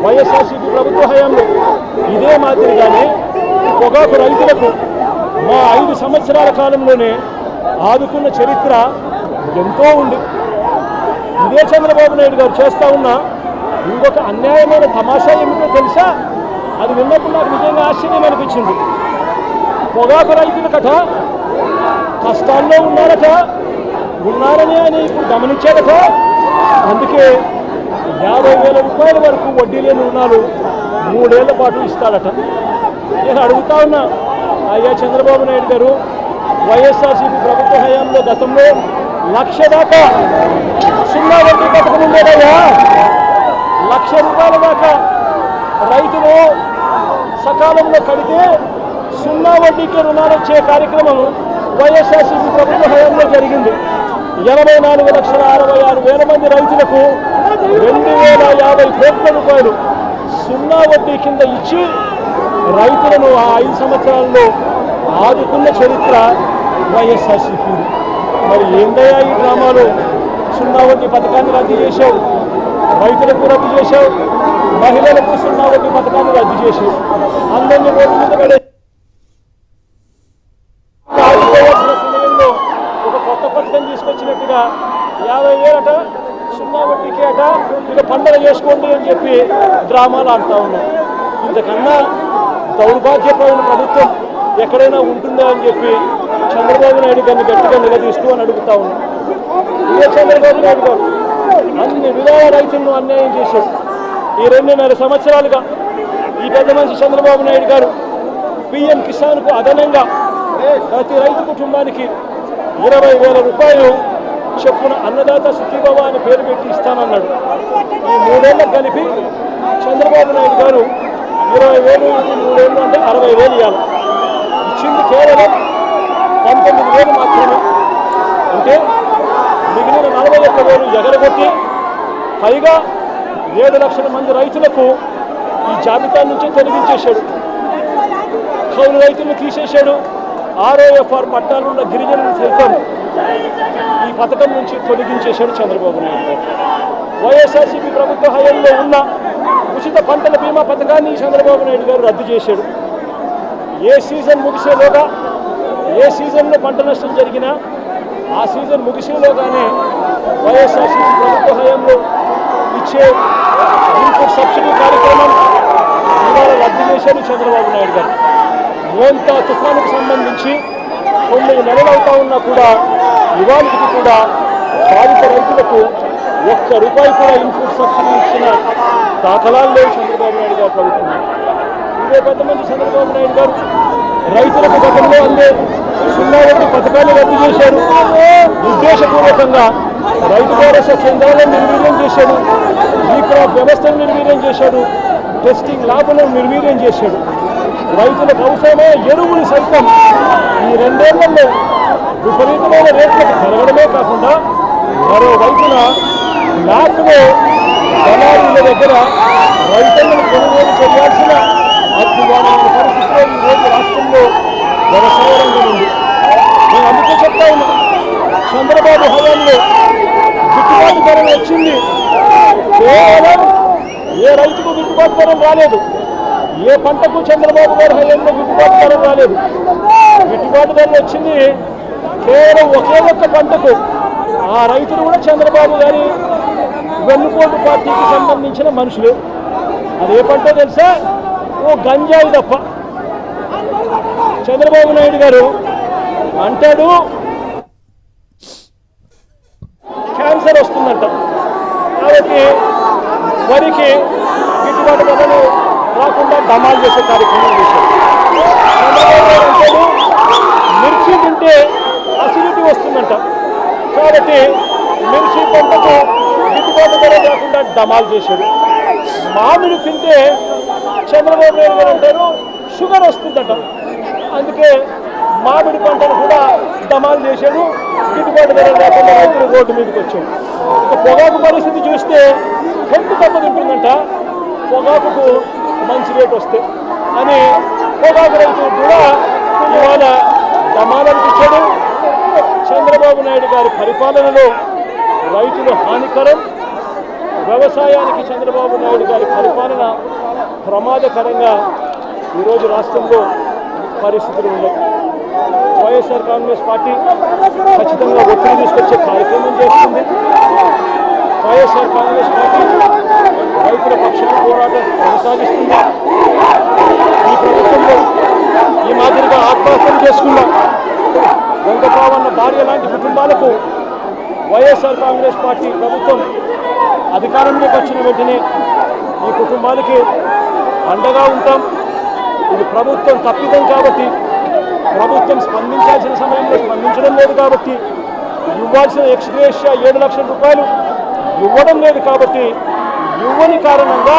వైఎస్ఆర్సీపీ ప్రభుత్వ హయాంలో ఇదే మాదిరిగానే పొగాకు రైతులకు మా 5 సంవత్సరాల కాలంలోనే ఆదుకున్న చరిత్ర ఎంతో ఉంది. ఇదే చంద్రబాబు నాయుడు గారు చేస్తూ ఉన్న ఇంకొక అన్యాయమైన తమాషా ఏమిటో తెలుసా? అది విన్నప్పుడు నాకు నిజంగా ఆశ్చర్యం అనిపించింది. పొగాకు రైతులకట కష్టాల్లో ఉన్నారని ఆయన ఇప్పుడు గమనించాడట. అందుకే 50,000 రూపాయల వరకు వడ్డీ లేని రుణాలు 3 ఏళ్ల పాటు ఇస్తాడట. నేను అడుగుతా ఉన్నా, అయ్యా చంద్రబాబు నాయుడు గారు, వైఎస్ఆర్సీపీ ప్రభుత్వ హయాంలో గతంలో 1,00,000 దాకా సున్నా వడ్డీ పథకం ఉండేదయ్యా. 1,00,000 రూపాయల దాకా రైతులు సకాలంలో కడితే సున్నా వడ్డీకి రుణాలు వచ్చే కార్యక్రమం వైఎస్ఆర్సీపీ ప్రభుత్వ హయాంలో జరిగింది. 84,66,000 మంది రైతులకు 2,050 కోట్ల రూపాయలు సున్నా వడ్డీ కింద ఇచ్చి రైతులను ఆ 5 సంవత్సరాల్లో ఆదుకున్న చరిత్ర వైఎస్ఆర్సీపీ. మరి ఏందయ్యా ఈ డ్రామాలు? సున్నా వడ్డీ పథకాన్ని రద్దు చేశావు, రైతులకు రద్దు చేశావు, మహిళలకు సున్నా వడ్డీ పథకాన్ని రద్దు చేశావు. అందరినీ రోడ్డు మీద పడే ఆదుకోవాల్సిన సమయంలో ఒక కొత్త పథకం తీసుకొచ్చినట్టుగా 50,000 అట సున్నా వడ్డీకి అట ఇక పండుగ చేసుకోండి అని చెప్పి డ్రామాలు ఆడుతూ ఉన్నాం. ఇంతకన్నా దౌర్భాగ్యమైన ప్రభుత్వం ఎక్కడైనా ఉంటుందా అని చెప్పి చంద్రబాబు నాయుడు గారిని గట్టిగా నిలదీస్తూ అని అడుగుతా ఉన్నాం. ఇదే చంద్రబాబు నాయుడు గారు అన్ని విధాల రైతులను అన్యాయం చేశాడు. ఈ 2.5 సంవత్సరాలుగా ఈ పెద్ద మనిషి చంద్రబాబు నాయుడు గారు పిఎం కిసాన్కు అదనంగా ప్రతి రైతు కుటుంబానికి 20,000 రూపాయలు చొప్పున అన్నదాత సుఖీభవ అని పేరు పెట్టి ఇస్తానన్నాడు. ఈ 3 ఏళ్ళకు కలిపి చంద్రబాబు నాయుడు గారు 20,000 3 ఏళ్ళు అంటే 60,000 ఇవ్వాలి. ఇచ్చింది కేవలం 19,000 మాత్రమే. అంటే మిగిలిన 41,000 ఎగరగొట్టి పైగా 7 లక్షల మంది రైతులకు ఈ జాబితా నుంచి తొలగించేశాడు. కౌలు రైతులను తీసేశాడు. ROFR పట్టాలున్న గిరిజనులు సైతం ఈ పథకం నుంచి తొలగించేశాడు చంద్రబాబు నాయుడు గారు. వైఎస్ఆర్సీపీ ప్రభుత్వ హయాంలో ఉన్న ఉచిత పంటల బీమా పథకాన్ని చంద్రబాబు నాయుడు గారు రద్దు చేశాడు. ఏ సీజన్ ముగిసేలోగా, ఏ సీజన్లో పంట నష్టం జరిగినా ఆ సీజన్ ముగిసేలోగానే వైఎస్ఆర్సీపీ ప్రభుత్వ హయాంలో ఇచ్చే ఇన్పుట్ సబ్సిడీ కార్యక్రమం ఇవాళ రద్దు చేశాడు చంద్రబాబు నాయుడు గారు. మోంతా తుఫానుకు సంబంధించి 9 నెలలు అవుతా ఉన్నా కూడా ఇవాళకి కూడా బాధిత రైతులకు ₹1 కూడా ఇన్పుట్ సబ్సిడీ ఇచ్చిన దాఖలాలు లేవు చంద్రబాబు నాయుడు గారు ప్రభుత్వం. ఇదే పెద్ద మంది చంద్రబాబు నాయుడు గారు రైతులకు గతంలో అందే సున్నా వడ్డీ పథకాన్ని రద్దు చేశారు. ఉద్దేశపూర్వకంగా రైతు భరోసా కేంద్రాలను నిర్వీర్యం చేశాడు. ఈ క్రాప్ వ్యవస్థను నిర్వీర్యం చేశాడు. టెస్టింగ్ ల్యాబ్లను నిర్వీర్యం చేశాడు. రైతులకు అవసరమైన ఎరువులు సైతం ఈ 2 ఏళ్లలో విపరీతమైన రేట్లకు పెరగడమే కాకుండా మరోవైపున ల్యాబ్లో దళారుల దగ్గర రైతులను కొనుగోలు చేయాల్సిన అద్భుతమైన పరిస్థితిలో ఈరోజు రాష్ట్రంలో వ్యవసాయ రంగం ఉంది. నేను అందుకే చెప్తా ఉన్నా, చంద్రబాబు హయాంలో గిట్టుబాటు ధర వచ్చింది. కేవలం ఏ రైతుకు గిట్టుబాటు ధర రాలేదు. ఏ పంటకు చంద్రబాబు గారి హయాంలో గిట్టుబాటు ధర రాలేదు. గిట్టుబాటు ధర వచ్చింది కేవలం ఒకే ఒక్క పంటకు. ఆ రైతులు కూడా చంద్రబాబు గారి వెన్నుపోటు పార్టీకి సంబంధించిన మనుషులు. అది ఏ పంటో తెలుసా? ఓ గంజాయి తప్ప. చంద్రబాబు నాయుడు గారు అంటాడు క్యాన్సర్ వస్తుందంట, కాబట్టి వరికి గిట్టుబాటు ధరలు రాకుండా డమాల్ చేసే కార్యక్రమం చేశారు. చంద్రబాబు గారు అంటాడు మిర్చి తింటే అసిడిటీ వస్తుందంట, కాబట్టి మిర్చి పంటకు గిట్టుబాటు ధర రాకుండా డమాల్ చేశాడు. మామిడి తింటే చంద్రబాబు నాయుడు గారు అంటారు షుగర్ వస్తుందట, అందుకే మామిడి పంటను కూడా డమాల్ చేశాడు. గిట్టుబాటు ధర లేకుండా రైతులు రోడ్డు మీదకి వచ్చాడు. ఇక పొగాకు పరిస్థితి చూస్తే హెల్త్ దెబ్బతింటుందంట. పొగాకుకు మంచి రేటు వస్తే అని పొగాకు రైతులు కూడా ఇవాళ డమాలనిపించాడు. చంద్రబాబు నాయుడు గారి పరిపాలనలో రైతులు హానికరం, వ్యవసాయానికి చంద్రబాబు నాయుడు గారి పరిపాలన ప్రమాదకరంగా ఈరోజు రాష్ట్రంలో పరిస్థితులు ఉన్నాయి. వైఎస్ఆర్ కాంగ్రెస్ పార్టీ ఖచ్చితంగా ఒత్తిడి తీసుకొచ్చే కార్యక్రమం చేస్తుంది. వైఎస్ఆర్ కాంగ్రెస్ పార్టీ రైతుల పక్షాన పోరాటం కొనసాగిస్తుంది. ఈ ప్రభుత్వంలో ఈ మాదిరిగా ఆత్మహత్యలు చేసుకున్న వెంకటరావన్న భార్య లాంటి కుటుంబాలకు వైఎస్ఆర్ కాంగ్రెస్ పార్టీ ప్రభుత్వం అధికారంలోకి వచ్చిన వెంటనే ఈ కుటుంబాలకి అండగా ఉంటాం. ఇది ప్రభుత్వం తప్పిదం కాబట్టి, ప్రభుత్వం స్పందించాల్సిన సమయంలో స్పందించడం లేదు కాబట్టి, ఇవ్వాల్సిన ఎక్స్గ్రేషియా 7 లక్షల రూపాయలు ఇవ్వడం లేదు కాబట్టి, ఇవ్వని కారణంగా